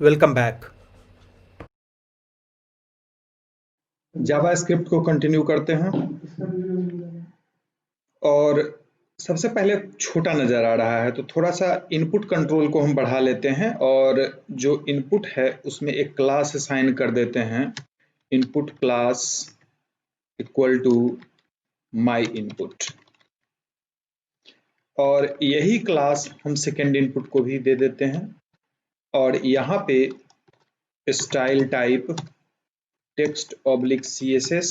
Welcome back. JavaScript को continue करते हैं और सबसे पहले छोटा नज़र आ रहा है तो थोड़ा सा इनपुट कंट्रोल को हम बढ़ा लेते हैं और जो इनपुट है उसमें एक क्लास असाइन कर देते हैं। Input class equal to my input और यही क्लास हम सेकेंड इनपुट को भी दे देते हैं और यहाँ पे style type text oblique CSS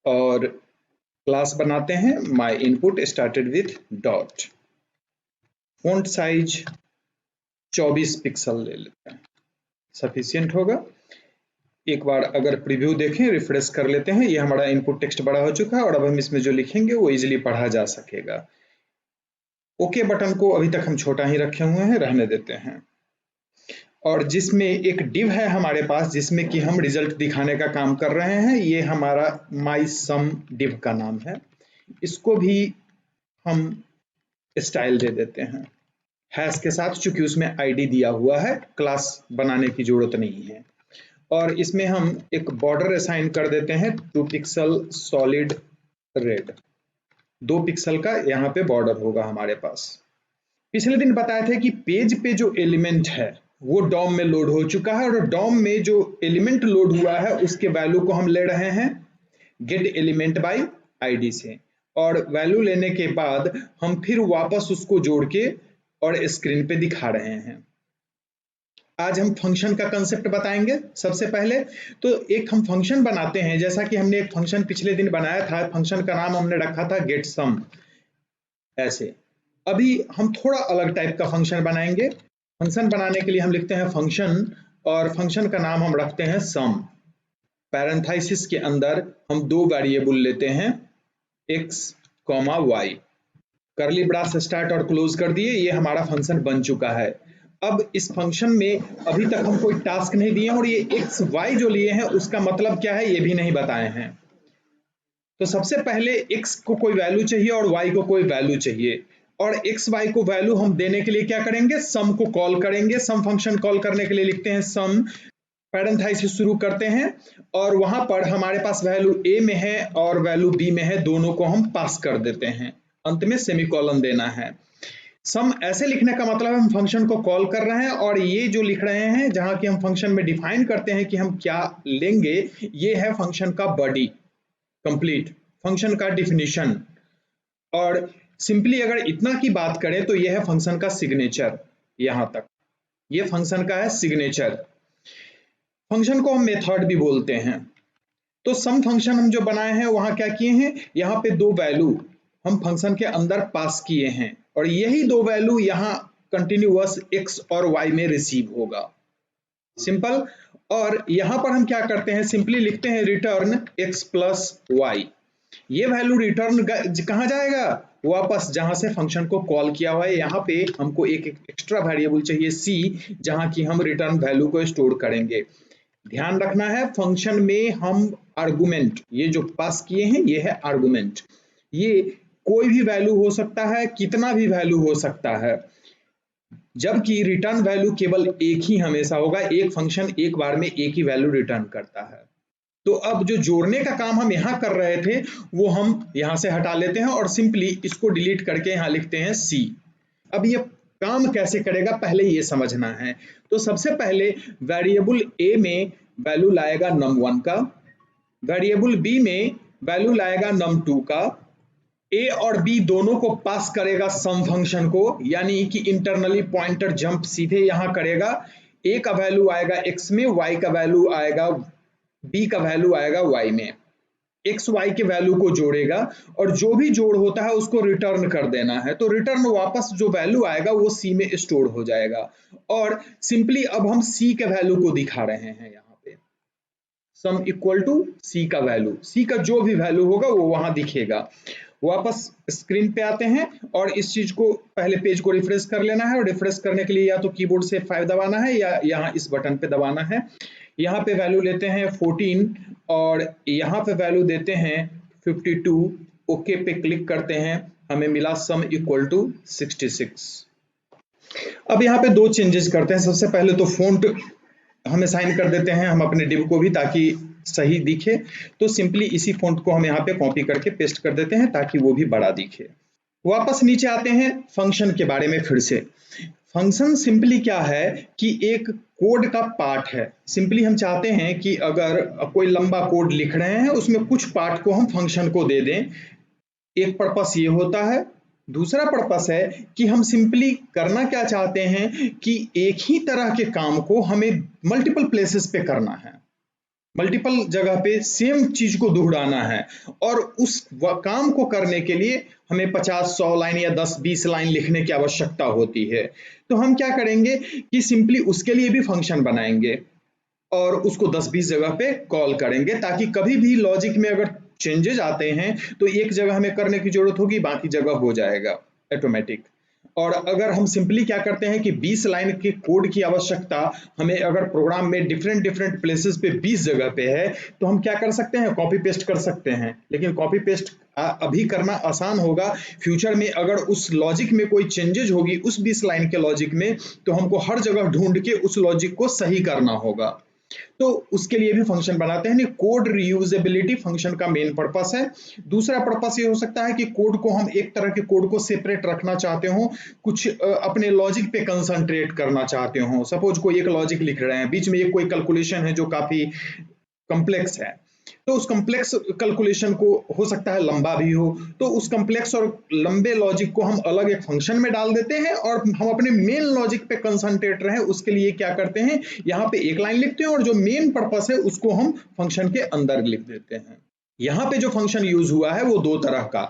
और क्लास बनाते हैं माई input started with dot. Font size 24 pixel ले लेते हैं, सफिशियंट होगा। एक बार अगर प्रीव्यू देखें, रिफ्रेश कर लेते हैं, ये हमारा इनपुट टेक्स्ट बड़ा हो चुका है और अब हम इसमें जो लिखेंगे वो इजीली पढ़ा जा सकेगा। ओके बटन को अभी तक हम छोटा ही रखे हुए हैं, रहने देते हैं। और जिसमें एक डिव है हमारे पास जिसमें कि हम रिजल्ट दिखाने का काम कर रहे हैं, ये हमारा माई सम डिव का नाम है। इसको भी हम स्टाइल दे देते हैं हैश के साथ, चूंकि उसमें आईडी दिया हुआ है, क्लास बनाने की जरूरत नहीं है। और इसमें हम एक बॉर्डर असाइन कर देते हैं 2 पिक्सल सॉलिड रेड, 2 पिक्सल का यहाँ पे बॉर्डर होगा हमारे पास। पिछले दिन बताए थे कि पेज पे जो एलिमेंट है वो डॉम में लोड हो चुका है और डॉम में जो एलिमेंट लोड हुआ है उसके वैल्यू को हम ले रहे हैं गेट एलिमेंट बाय आईडी से, और वैल्यू लेने के बाद हम फिर वापस उसको जोड़ के और स्क्रीन पे दिखा रहे हैं। आज हम फंक्शन का कंसेप्ट बताएंगे। सबसे पहले तो एक हम फंक्शन बनाते हैं, जैसा कि हमने एक फंक्शन पिछले दिन बनाया था, फंक्शन का नाम हमने रखा था गेट सम। ऐसे अभी हम थोड़ा अलग टाइप का फंक्शन बनाएंगे। फंक्शन बनाने के लिए हम लिखते हैं फंक्शन और फंक्शन का नाम हम रखते हैं सम। पैरेंथेसिस के अंदर हम 2 वेरिएबल लेते हैं x, y। करली ब्रास स्टार्ट और क्लोज कर दिए, ये हमारा फंक्शन बन चुका है। अब इस फंक्शन में अभी तक हम कोई टास्क नहीं दिए और ये x y जो लिए हैं उसका मतलब क्या है ये भी नहीं बताए हैं। तो सबसे पहले x को कोई वैल्यू चाहिए और y को कोई वैल्यू चाहिए, और x y को वैल्यू हम देने के लिए क्या करेंगे, सम को कॉल करेंगे। सम फंक्शन कॉल करने के लिए लिखते हैं सम, पैरेंथेसिस शुरू करते हैं और वहां पर हमारे पास वैल्यू a में है और वैल्यू b में है, दोनों को हम पास कर देते हैं। अंत में सेमीकोलन देना है। सम ऐसे लिखने का मतलब हम फंक्शन को कॉल कर रहे हैं और ये जो लिख रहे हैं जहां कि हम फंक्शन में डिफाइन करते हैं कि हम क्या लेंगे, ये है फंक्शन का बॉडी, कंप्लीट फंक्शन का डिफिनीशन। और सिंपली अगर इतना की बात करें तो यह है फंक्शन का सिग्नेचर। यहां तक ये फंक्शन का है सिग्नेचर। फंक्शन को हम मेथड भी बोलते हैं। तो सम फंक्शन हम जो बनाए हैं वहां क्या किए हैं, यहाँ पे 2 वैल्यू हम फंक्शन के अंदर पास किए हैं और यही 2 वैल्यू यहाँ कंटिन्यूअस x और y में रिसीव होगा, सिंपल। और यहाँ पर हम क्या करते हैं, सिंपली लिखते हैं रिटर्न x प्लस वाई। ये वैल्यू रिटर्न कहाँ जाएगा, वापस जहां से फंक्शन को कॉल किया हुआ है। यहाँ पे हमको एक एक्स्ट्रा वेरिएबल चाहिए c, जहां की हम रिटर्न वैल्यू को स्टोर करेंगे। ध्यान रखना है फंक्शन में हम आर्गुमेंट, ये जो पास किए हैं ये है आर्गुमेंट। ये कोई भी वैल्यू हो सकता है, कितना भी वैल्यू हो सकता है, जबकि रिटर्न वैल्यू केवल एक ही हमेशा होगा। एक फंक्शन एक बार में एक ही वैल्यू रिटर्न करता है। तो अब जो जोड़ने का काम हम यहाँ कर रहे थे वो हम यहाँ से हटा लेते हैं और सिंपली इसको डिलीट करके यहाँ लिखते हैं सी। अब ये काम कैसे करेगा पहले ये समझना है। तो सबसे पहले वेरिएबल ए में वैल्यू लाएगा num1 का, वेरिएबल बी में वैल्यू लाएगा num2 का, ए और बी दोनों को पास करेगा सम फंक्शन को, यानी कि इंटरनली पॉइंटर जंप सीधे यहाँ करेगा। ए का वैल्यू आएगा x में, y का वैल्यू आएगा, b का वैल्यू आएगा y में। एक्स वाई के वैल्यू को जोड़ेगा और जो भी जोड़ होता है उसको रिटर्न कर देना है। तो रिटर्न वापस जो वैल्यू आएगा वो सी में स्टोर हो जाएगा। और सिंपली अब हम सी के वैल्यू को दिखा रहे हैं यहाँ पे, सम इक्वल टू सी का वैल्यू, सी का जो भी वैल्यू होगा वो वहां दिखेगा। वापस स्क्रीन पे आते हैं और इस चीज को पहले पेज को रिफ्रेश कर लेना है, और रिफ्रेश करने के लिए या तो कीबोर्ड से 5 दबाना है या यहाँ इस बटन पे दबाना है। यहाँ पे वैल्यू लेते हैं 14 और यहाँ पे वैल्यू देते हैं 52। ओके पे क्लिक करते हैं, हमें मिला सम इक्वल टू 66। अब यहाँ पे दो चेंजेस करते हैं। सबसे पहले तो फ़ॉन्ट हम असाइन कर देते हैं हम अपने डिव को भी, ताकि सही दिखे। तो सिंपली इसी फ़ॉन्ट को हम यहाँ पे कॉपी करके पेस्ट कर देते हैं ताकि वो भी बड़ा दिखे। वापस नीचे आते हैं फंक्शन के बारे में फिर से। फंक्शन सिंपली क्या है कि एक कोड का पार्ट है। सिंपली हम चाहते हैं कि अगर कोई लंबा कोड लिख रहे हैं उसमें कुछ पार्ट को हम फंक्शन को दे दें। एक पर्पस ये होता है। दूसरा पर्पस है कि हम सिंपली करना क्या चाहते हैं कि एक ही तरह के काम को हमें मल्टीपल प्लेसेस पे करना है, मल्टीपल जगह पे सेम चीज को दोहराना है, और उस काम को करने के लिए हमें 50-100 लाइन या 10-20 लाइन लिखने की आवश्यकता होती है। तो हम क्या करेंगे कि सिंपली उसके लिए भी फंक्शन बनाएंगे और उसको 10-20 जगह पे कॉल करेंगे, ताकि कभी भी लॉजिक में अगर चेंजेस आते हैं तो एक जगह हमें करने की जरूरत होगी, बाकी जगह हो जाएगा ऑटोमेटिक। और अगर हम सिंपली क्या करते हैं कि 20 लाइन के कोड की आवश्यकता हमें अगर प्रोग्राम में डिफरेंट डिफरेंट प्लेसेस पे 20 जगह पे है, तो हम क्या कर सकते हैं, कॉपी पेस्ट कर सकते हैं। लेकिन कॉपी पेस्ट अभी करना आसान होगा, फ्यूचर में अगर उस लॉजिक में कोई चेंजेज होगी उस 20 लाइन के लॉजिक में, तो हमको हर जगह ढूंढ के उस लॉजिक को सही करना होगा। तो उसके लिए भी फंक्शन बनाते हैं। कोड रीयूजेबिलिटी फंक्शन का मेन पर्पस है। दूसरा पर्पस ये हो सकता है कि कोड को हम एक तरह के कोड को सेपरेट रखना चाहते हो, कुछ अपने लॉजिक पे कंसंट्रेट करना चाहते हो। सपोज कोई एक लॉजिक लिख रहे हैं, बीच में एक कोई कैलकुलेशन है जो काफी कॉम्प्लेक्स है, तो उस कॉम्प्लेक्स कैलकुलेशन को हो सकता है लंबा भी हो, तो उस कॉम्प्लेक्स और लंबे लॉजिक को हम अलग एक फंक्शन में डाल देते हैं और हम अपने मेन लॉजिक पे कंसंट्रेट रहे उसके लिए क्या करते हैं, यहाँ पे एक लाइन लिखते हैं और जो मेन पर्पस है उसको हम फंक्शन के अंदर लिख देते हैं। यहाँ पे जो फंक्शन यूज हुआ है वो दो तरह का।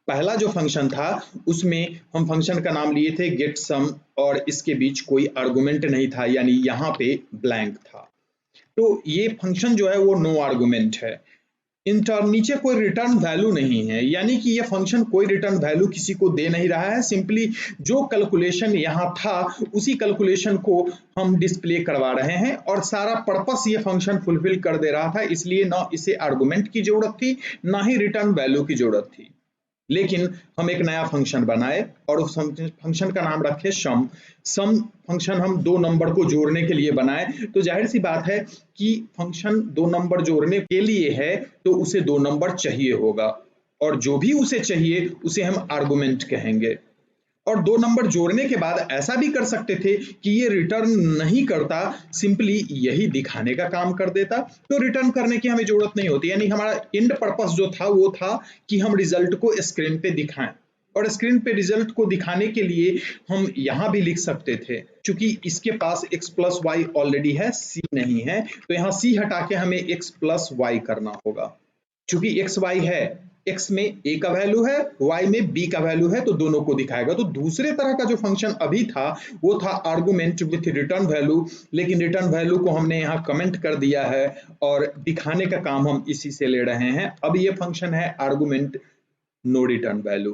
पहला जो फंक्शन था उसमें हम फंक्शन का नाम लिए थे गेट सम, और इसके बीच कोई आर्गुमेंट नहीं था, यानी यहाँ पे ब्लैंक था। तो ये फंक्शन जो है वो नो आर्गुमेंट है। नीचे कोई रिटर्न वैल्यू नहीं है, यानी कि ये फंक्शन कोई रिटर्न वैल्यू किसी को दे नहीं रहा है। सिंपली जो कैलकुलेशन यहाँ था उसी कैलकुलेशन को हम डिस्प्ले करवा रहे हैं, और सारा पर्पस ये फंक्शन फुलफिल कर दे रहा था। इसलिए ना इसे आर्गुमेंट की जरूरत थी, ना ही रिटर्न वैल्यू की जरूरत थी। लेकिन हम एक नया फंक्शन बनाए और उस फंक्शन का नाम रखे सम। सम फंक्शन हम दो नंबर को जोड़ने के लिए बनाए। तो जाहिर सी बात है कि फंक्शन दो नंबर जोड़ने के लिए है तो उसे दो नंबर चाहिए होगा, और जो भी उसे चाहिए उसे हम आर्गुमेंट कहेंगे। और दो नंबर जोड़ने के बाद ऐसा भी कर सकते थे कि ये रिटर्न नहीं करता, सिंपली यही दिखाने का काम कर देता, तो रिटर्न करने की हमें जरूरत नहीं होती। यानी हमारा एंड पर्पस जो था वो था कि हम रिजल्ट को स्क्रीन पे दिखाएं, और स्क्रीन पे रिजल्ट को दिखाने के लिए हम यहाँ भी लिख सकते थे। क्योंकि इसके पास x प्लस वाई ऑलरेडी है, c नहीं है, तो यहाँ c हटा के हमें x प्लस वाई करना होगा। चूंकि एक्स वाई है, एक्स में ए का वैल्यू है, वाई में बी का वैल्यू है, तो दोनों को दिखाएगा। तो दूसरे तरह का जो फंक्शन अभी था वो था आर्गुमेंट विथ रिटर्न वैल्यू, लेकिन रिटर्न वैल्यू को हमने यहाँ कमेंट कर दिया है और दिखाने का काम हम इसी से ले रहे हैं। अब ये फंक्शन है आर्गुमेंट नो रिटर्न वैल्यू,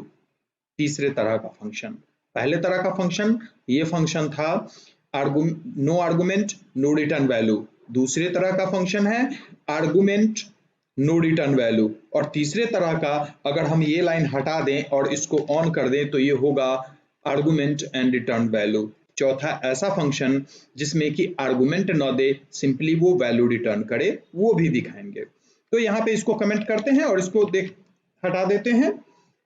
तीसरे तरह का फंक्शन। पहले तरह का फंक्शन ये फंक्शन था no argument no return value, दूसरे तरह का फंक्शन है आर्गुमेंट नो रिटर्न वैल्यू, और तीसरे तरह का अगर हम ये लाइन हटा दें और इसको ऑन कर दें तो ये होगा आर्गुमेंट एंड रिटर्न वैल्यू। चौथा ऐसा फंक्शन जिसमें कि आर्गुमेंट न दे, सिंपली वो वैल्यू रिटर्न करे, वो भी दिखाएंगे। तो यहाँ पे इसको कमेंट करते हैं और इसको देख हटा देते हैं।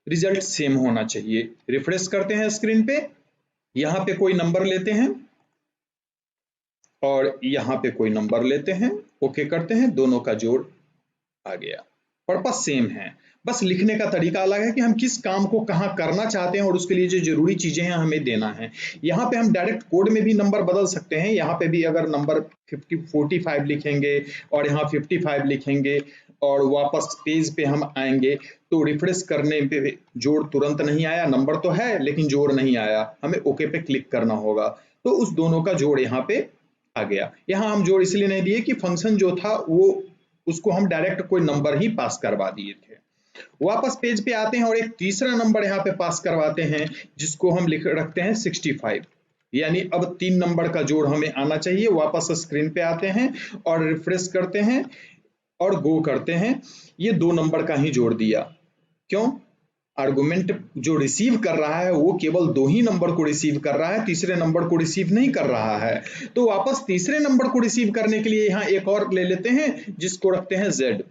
रिजल्ट सेम होना चाहिए। रिफ्रेश करते हैं स्क्रीन पे, यहाँ पे कोई नंबर लेते हैं और यहाँ पे कोई नंबर लेते हैं, ओके करते हैं, दोनों का जोड़ आ गया। पर्पस सेम है, बस लिखने का तरीका अलग है कि हम किस काम को कहाँ करना चाहते हैं और उसके लिए जो जरूरी चीजें हैं हमें देना है। यहाँ पे हम डायरेक्ट कोड में भी नंबर बदल सकते हैं। यहाँ पे भी अगर नंबर 45 लिखेंगे और यहाँ 55 लिखेंगे और वापस पेज पे हम आएंगे तो रिफ्रेश करने पे जोड़ तुरंत नहीं आया, नंबर तो है लेकिन जोड़ नहीं आया, हमें ओके पे क्लिक करना होगा, तो उस दोनों का जोड़ यहाँ पे आ गया। यहाँ हम जोड़ इसलिए नहीं दिए कि फंक्शन जो था वो उसको हम डायरेक्ट कोई नंबर ही पास करवा दिए थे। वापस पेज पे आते हैं और एक तीसरा नंबर यहाँ पे पास करवाते हैं जिसको हम लिख रखते हैं 65, यानी अब 3 नंबर का जोड़ हमें आना चाहिए। वापस स्क्रीन पे आते हैं और रिफ्रेश करते हैं और गो करते हैं, ये 2 नंबर का ही जोड़ दिया। क्यों? आर्गुमेंट जो रिसीव कर रहा है वो केवल 2 ही नंबर को रिसीव कर रहा है, तीसरे नंबर को रिसीव नहीं कर रहा है। तो वापस तीसरे नंबर को रिसीव करने के लिए यहाँ एक और ले लेते हैं जिसको रखते हैं z,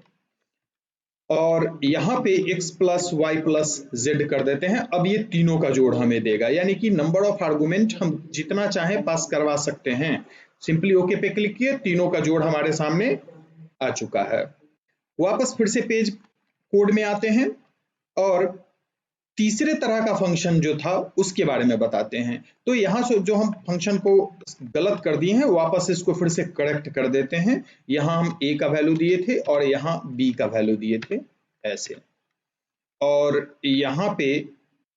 और यहाँ पे x plus Y plus Z कर देते हैं। अब ये तीनों का जोड़ हमें देगा, यानी कि नंबर ऑफ आर्गुमेंट हम जितना चाहें पास करवा सकते हैं। सिंपली ओके पे क्लिक किए, तीनों का जोड़ हमारे सामने आ चुका है। वापस फिर से पेज कोड में आते हैं और तीसरे तरह का फंक्शन जो था उसके बारे में बताते हैं। तो यहाँ से जो हम फंक्शन को गलत कर दिए हैं वापस इसको फिर से करेक्ट कर देते हैं। यहाँ हम a का वैल्यू दिए थे और यहाँ b का वैल्यू दिए थे ऐसे, और यहाँ पे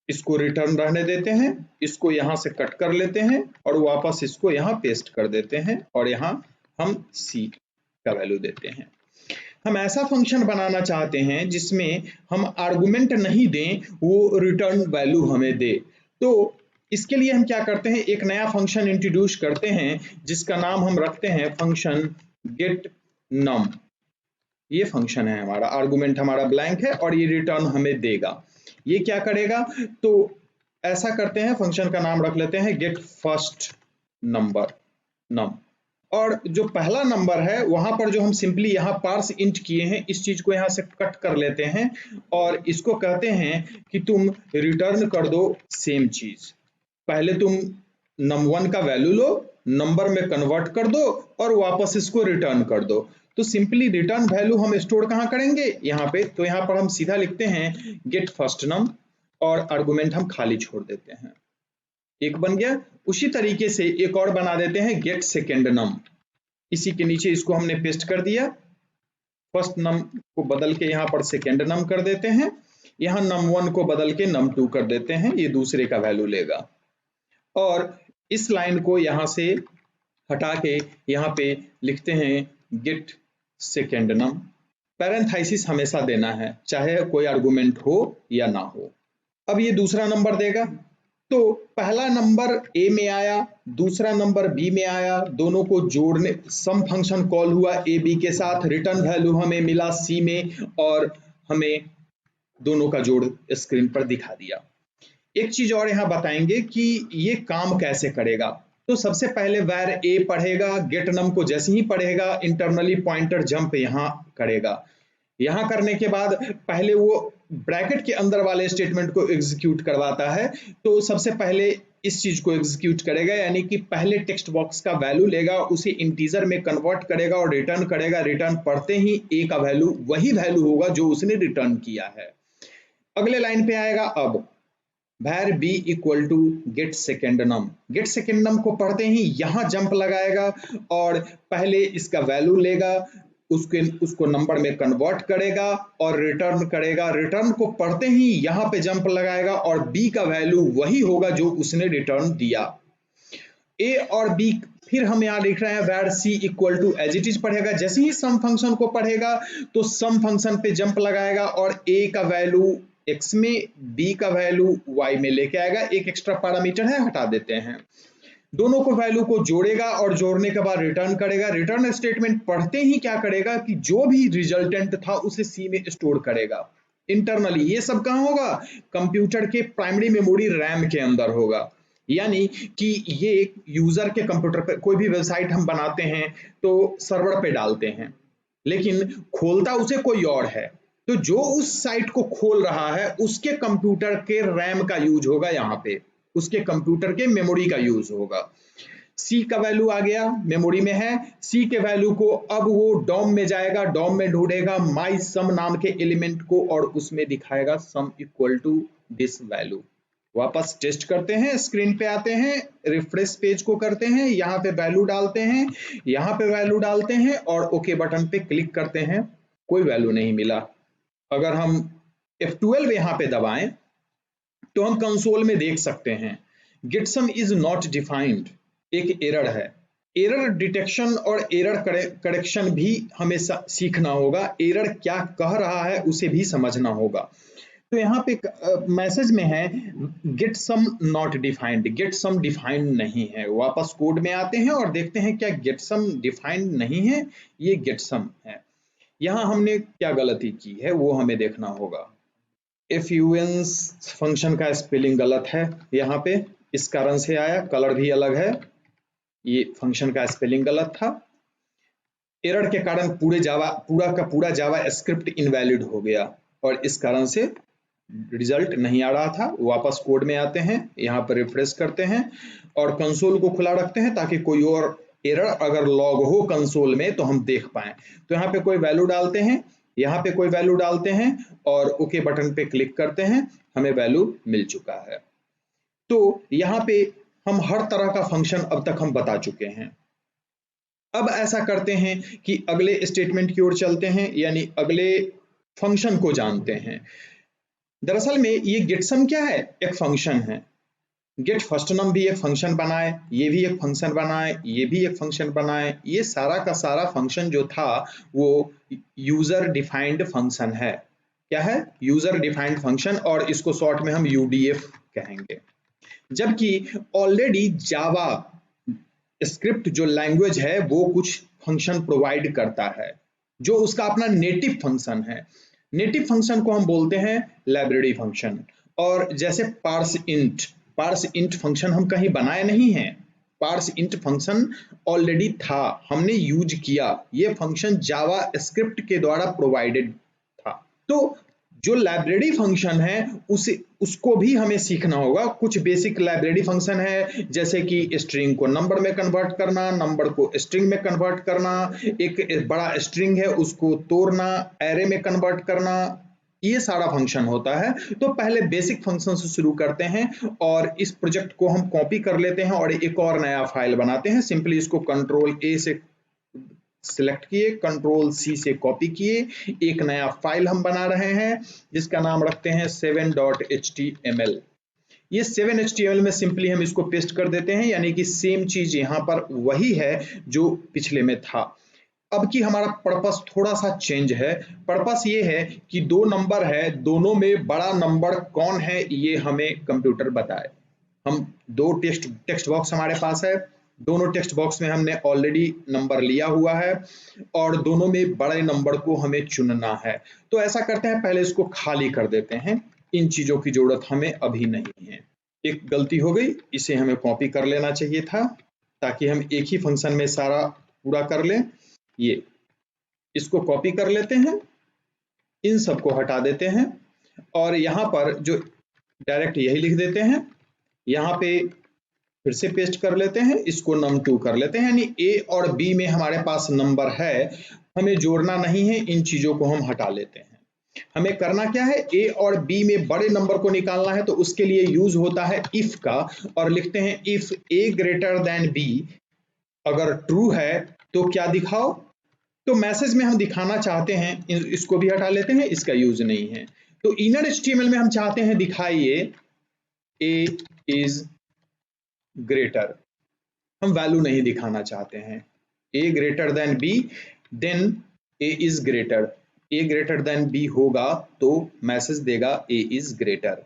इसको रिटर्न रहने देते हैं, इसको यहाँ से कट कर लेते हैं और वापस इसको यहाँ पेस्ट कर देते हैं और यहाँ हम c का वैल्यू देते हैं। हम ऐसा फंक्शन बनाना चाहते हैं जिसमें हम आर्गुमेंट नहीं दें, वो रिटर्न वैल्यू हमें दे। तो इसके लिए हम क्या करते हैं, एक नया फंक्शन इंट्रोड्यूस करते हैं जिसका नाम हम रखते हैं फंक्शन गेट नम। ये फंक्शन है हमारा, आर्गुमेंट हमारा ब्लैंक है और ये रिटर्न हमें देगा। ये क्या करेगा, तो ऐसा करते हैं फंक्शन का नाम रख लेते हैं गेट फर्स्ट नंबर नम, और जो पहला नंबर है वहां पर जो हम सिंपली यहाँ पार्स इंट किए हैं इस चीज को यहाँ से कट कर लेते हैं और इसको कहते हैं कि तुम रिटर्न कर दो सेम चीज। पहले तुम num1 का वैल्यू लो, नंबर में कन्वर्ट कर दो और वापस इसको रिटर्न कर दो। तो सिंपली रिटर्न वैल्यू हम स्टोर कहाँ करेंगे, यहाँ पे। तो यहाँ पर हम सीधा लिखते हैं गेट फर्स्ट नम और आर्गुमेंट हम खाली छोड़ देते हैं। एक बन गया। उसी तरीके से एक और बना देते हैं गेट सेकेंड नम। इसी के नीचे इसको हमने पेस्ट कर दिया, फर्स्ट नम को बदल के यहाँ पर सेकेंड नम कर देते हैं, यहाँ num1 को बदल के num2 कर देते हैं, ये दूसरे का वैल्यू लेगा। और इस लाइन को यहाँ से हटा के यहाँ पे लिखते हैं गेट सेकेंड नम। पैरेंथेसिस हमेशा देना है चाहे कोई आर्गुमेंट हो या ना हो। अब ये दूसरा नंबर देगा, तो पहला नंबर ए में आया, दूसरा नंबर बी में आया, दोनों को जोड़ने सम फंक्शन कॉल हुआ ए बी के साथ, रिटर्न वैल्यू हमें मिला सी में और हमें दोनों का जोड़ स्क्रीन पर दिखा दिया। एक चीज और यहाँ बताएंगे कि ये काम कैसे करेगा। तो सबसे पहले वैर ए पढ़ेगा, गेट नम को जैसे ही पढ़ेगा इंटरनली पॉइंटर जंप यहाँ करेगा। यहाँ करने के बाद पहले वो ब्रैकेट के अंदर वाले स्टेटमेंट को एग्जीक्यूट करवाता है। तो सबसे पहले इस चीज को एग्जीक्यूट करेगा, यानी कि पहले टेक्स्ट बॉक्स का वैल्यू लेगा, उसे इंटीजर में कन्वर्ट करेगा और रिटर्न करेगा। रिटर्न पढ़ते ही ए का वैल्यू वही वैल्यू होगा जो उसने रिटर्न किया है। अगले लाइन पे आएगा अब var b equal to get second num. Get second num को पढ़ते ही यहाँ जंप लगाएगा और पहले इसका वैल्यू लेगा, उसको नंबर में कन्वर्ट करेगा और रिटर्न करेगा। रिटर्न को पढ़ते ही यहाँ पे जंप लगाएगा और b का वैल्यू वही होगा जो उसने रिटर्न दिया। a और b फिर हम यहाँ लिख रहे हैं var c equal to as it is पढ़ेगा। जैसे ही सम फंक्शन को पढ़ेगा तो सम फंक्शन पे जंप लगाएगा और a का वैल्यू x में, b का वैल्यू y में लेके आएगा। एक एक्स्ट्रा पैरामीटर है, हटा देते हैं। दोनों को वैल्यू को जोड़ेगा और जोड़ने के बाद रिटर्न करेगा। रिटर्न स्टेटमेंट पढ़ते ही क्या करेगा कि जो भी रिजल्टेंट था उसे सी में स्टोर करेगा इंटरनली। ये सब कहाँ होगा, कंप्यूटर के प्राइमरी मेमोरी रैम के अंदर होगा। यानी कि ये यूजर के कंप्यूटर पे कोई भी वेबसाइट हम बनाते हैं तो सर्वर पे डालते हैं, लेकिन खोलता उसे कोई और है। तो जो उस साइट को खोल रहा है उसके कंप्यूटर के रैम का यूज होगा, यहाँ पे उसके कंप्यूटर के मेमोरी का यूज होगा। सी का वैल्यू आ गया, मेमोरी में है। सी के वैल्यू को अब वो डॉम में जाएगा, डॉम में ढूंढेगा माई सम नाम के एलिमेंट को और उसमें दिखाएगा sum equal to this value. वापस टेस्ट करते हैं, स्क्रीन पे आते हैं, रिफ्रेश पेज को करते हैं, यहाँ पे वैल्यू डालते हैं, यहाँ पे वैल्यू डालते हैं और ओके बटन पे क्लिक करते हैं। कोई वैल्यू नहीं मिला। अगर हम F12 यहाँ पे दबाएं तो हम कंसोल में देख सकते हैं get some is not defined, एक एरर है। एरर डिटेक्शन और एरर करेक्शन भी हमें सीखना होगा। एरर क्या कह रहा है उसे भी समझना होगा। तो यहाँ पे मैसेज में है get sum not defined, get sum defined नहीं है। वापस कोड में आते हैं और देखते हैं क्या गेट सम डिफाइंड नहीं है, ये गेट सम है। यहाँ हमने क्या गलती की है वो हमें देखना होगा। FUN फंक्शन का स्पेलिंग गलत है यहाँ पे, इस कारण से आया, कलर भी अलग है, ये फंक्शन का स्पेलिंग गलत था। एरर के कारण पूरा का पूरा जावा स्क्रिप्ट इनवैलिड हो गया और इस कारण से रिजल्ट नहीं आ रहा था। वापस कोड में आते हैं, यहाँ पर रिफ्रेश करते हैं और कंसोल को खुला रखते हैं ताकि कोई और एरर अगर लॉग हो कंसोल में तो हम देख पाएं। तो यहाँ पे कोई वैल्यू डालते हैं, यहाँ पे कोई वैल्यू डालते हैं और ओके बटन पे क्लिक करते हैं, हमें वैल्यू मिल चुका है। तो यहाँ पे हम हर तरह का फंक्शन अब तक हम बता चुके हैं। अब ऐसा करते हैं कि अगले स्टेटमेंट की ओर चलते हैं, यानी अगले फंक्शन को जानते हैं। दरअसल में ये गेटसम क्या है, एक फंक्शन है। गेट फर्स्ट नम भी एक फंक्शन बनाए, ये भी एक फंक्शन बनाए, ये भी एक फंक्शन बनाए, ये सारा का सारा फंक्शन जो था वो यूजर डिफाइंड फंक्शन है। क्या है, यूजर डिफाइंड फंक्शन, और इसको शॉर्ट में हम UDF कहेंगे। जबकि ऑलरेडी जावा स्क्रिप्ट जो लैंग्वेज है वो कुछ फंक्शन प्रोवाइड करता है जो उसका अपना नेटिव फंक्शन है। नेटिव फंक्शन को हम बोलते हैं लाइब्रेरी फंक्शन। और जैसे पार्स इंट फंक्शन हम कहीं बनाए नहीं हैं, पार्स इंट फंक्शन ऑलरेडी था, हमने यूज किया, ये फंक्शन जावा स्क्रिप्ट के द्वारा प्रोवाइडेड था। तो जो लाइब्रेरी फंक्शन है उसको भी हमें सीखना होगा। कुछ बेसिक लाइब्रेरी फंक्शन है, जैसे कि स्ट्रिंग को नंबर में कन्वर्ट करना, नंबर को स्ट्रिंग में कन्वर्ट करना, एक बड़ा स्ट्रिंग है उसको तोड़ना, एरे में कन्वर्ट करना, ये सारा फंक्शन होता है। तो पहले बेसिक फंक्शन से शुरू करते हैं और इस प्रोजेक्ट को हम कॉपी कर लेते हैं और एक और नया फाइल बनाते हैं। सिंपली इसको कंट्रोल A से सिलेक्ट किए, कंट्रोल C से कॉपी किए, एक नया फाइल हम बना रहे हैं जिसका नाम रखते हैं 7.html। ये 7.html में सिंपली हम इसको पेस्ट कर देते हैं, यानी कि सेम चीज यहाँ पर वही है जो पिछले में था। अब की हमारा पर्पस थोड़ा सा चेंज है। पर्पस ये है कि दो नंबर है, दोनों में बड़ा नंबर कौन है ये हमें कंप्यूटर बताए। हम दो टेक्स्ट बॉक्स हमारे पास है, दोनों टेक्स्ट बॉक्स में हमने ऑलरेडी नंबर लिया हुआ है और दोनों में बड़े नंबर को हमें चुनना है। तो ऐसा करते हैं, पहले इसको खाली कर देते हैं, इन चीजों की जरूरत हमें अभी नहीं है। एक गलती हो गई, इसे हमें कॉपी कर लेना चाहिए था ताकि हम एक ही फंक्शन में सारा पूरा कर लें। ये इसको कॉपी कर लेते हैं, इन सबको हटा देते हैं और यहाँ पर जो डायरेक्ट यही लिख देते हैं, यहाँ पे फिर से पेस्ट कर लेते हैं, इसको num2 कर लेते हैं, यानी A और B में हमारे पास नंबर है, हमें जोड़ना नहीं है, इन चीजों को हम हटा लेते हैं। हमें करना क्या है, A और B में बड़े नंबर को निकालना है, तो उसके लिए यूज होता है इफ का, और लिखते हैं if A greater than B, अगर ट्रू है तो क्या दिखाओ। तो मैसेज में हम दिखाना चाहते हैं, इसको भी हटा लेते हैं, इसका यूज नहीं है। तो इनर HTML में हम चाहते हैं दिखाइए A इज ग्रेटर, हम वैल्यू नहीं दिखाना चाहते हैं। A greater than B, then A is greater, A greater than B होगा तो मैसेज देगा A इज ग्रेटर।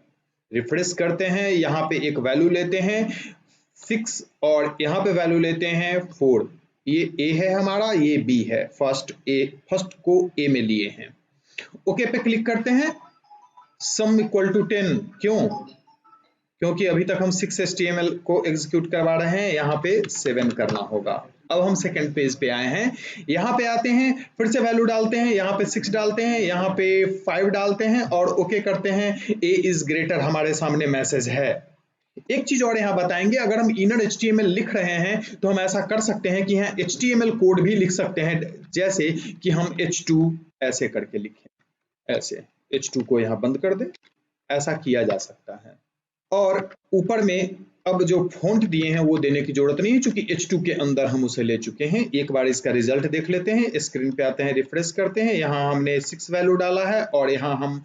रिफ्रेश करते हैं, यहाँ पे एक वैल्यू लेते हैं 6 और यहाँ पे वैल्यू लेते हैं 4। ये A है हमारा, ये B है, फर्स्ट को A में लिए हैं। ओके पे क्लिक करते हैं, सम इक्वल टू 10, क्यों? क्योंकि अभी तक हम 6 HTML को एग्जीक्यूट करवा रहे हैं, यहाँ पे 7 करना होगा। अब हम सेकंड पेज पे आए हैं, यहाँ पे आते हैं, फिर से वैल्यू डालते हैं, यहाँ पे 6 डालते हैं, यहाँ पे 5 डालते हैं और ओके करते हैं। A इज ग्रेटर हमारे सामने मैसेज है। एक चीज और यहाँ बताएंगे, अगर हम इनर HTML लिख रहे हैं तो हम ऐसा कर सकते हैं कि यहाँ HTML कोड भी लिख सकते हैं, जैसे कि हम H2 ऐसे करके लिखें, ऐसे H2 को यहाँ बंद कर दें, ऐसा किया जा सकता है। और ऊपर में अब जो फॉन्ट दिए हैं वो देने की जरूरत नहीं है, क्योंकि H2 के अंदर हम उसे ले चुके हैं। एक बार इसका रिजल्ट देख लेते हैं, स्क्रीन पे आते हैं, रिफ्रेश करते हैं, यहाँ हमने 6 वैल्यू डाला है और यहाँ हम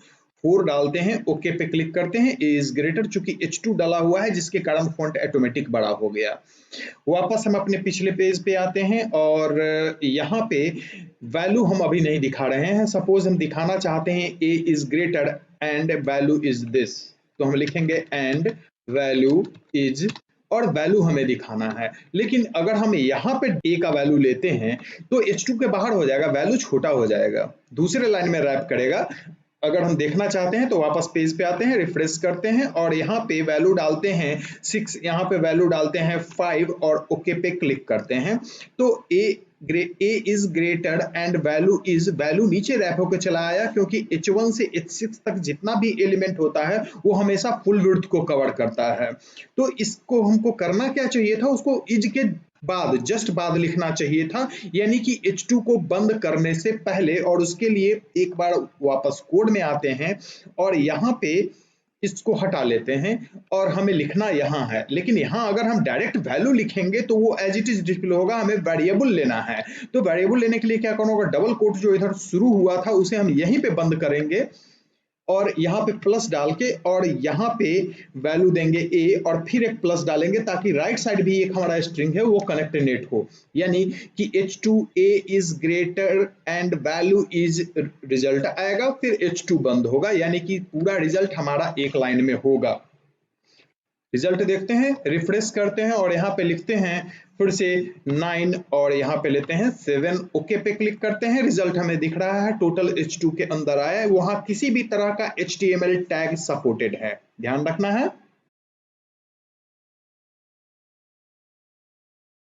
4 डालते हैं, ओके पे क्लिक करते हैं। A इज ग्रेटर, चूंकि H2 डाला हुआ है जिसके कारण फॉन्ट ऑटोमेटिक बड़ा हो गया। वापस हम अपने पिछले पेज पे आते हैं और यहाँ पे वैल्यू हम अभी नहीं दिखा रहे हैं। सपोज हम दिखाना चाहते हैं A is greater and value is this, तो हम लिखेंगे एंड वैल्यू इज, और वैल्यू हमें दिखाना है। लेकिन अगर हम यहाँ पे A का वैल्यू लेते हैं तो H2 के बाहर हो जाएगा, वैल्यू छोटा हो जाएगा, दूसरे लाइन में रैप करेगा, अगर हम देखना चाहते हैं तो वापस पेज पे आते हैं, रिफ्रेश करते हैं और यहाँ पे वैल्यू डालते हैं 6, यहाँ पे वैल्यू डालते हैं 5 और ओके पे क्लिक करते हैं। तो ए इज ग्रेटर एंड वैल्यू नीचे रैप होकर चला आया, क्योंकि H1 से H6 तक जितना भी एलिमेंट होता है वो हमेशा फुल विड्थ को कवर करता है। तो इसको हमको करना क्या चाहिए था, उसको इज के बाद जस्ट बाद लिखना चाहिए था, यानी कि H2 को बंद करने से पहले। और उसके लिए एक बार वापस कोड में आते हैं और यहाँ पे इसको हटा लेते हैं और हमें लिखना यहाँ है। लेकिन यहाँ अगर हम डायरेक्ट वैल्यू लिखेंगे तो वो एज इट इज डिस्प्ले होगा, हमें वेरिएबल लेना है। तो वेरिएबल लेने के लिए क्या करना होगा, डबल कोट जो इधर शुरू हुआ था उसे हम यहीं पे बंद करेंगे और यहाँ पे प्लस डाल के और यहाँ पे वैल्यू देंगे ए और फिर एक प्लस डालेंगे, ताकि राइट साइड भी एक हमारा स्ट्रिंग है वो कनेक्टेड हो, यानी कि H2 A is greater and value is result आएगा, फिर H2 बंद होगा, यानी कि पूरा रिजल्ट हमारा एक लाइन में होगा। रिजल्ट देखते हैं, रिफ्रेश करते हैं और यहाँ पे लिखते हैं फिर से 9 और यहाँ पे लेते हैं 7, ओके पे क्लिक करते हैं। रिजल्ट हमें दिख रहा है, टोटल H2 के अंदर आया है, वहां किसी भी तरह का HTML टैग सपोर्टेड है, ध्यान रखना है।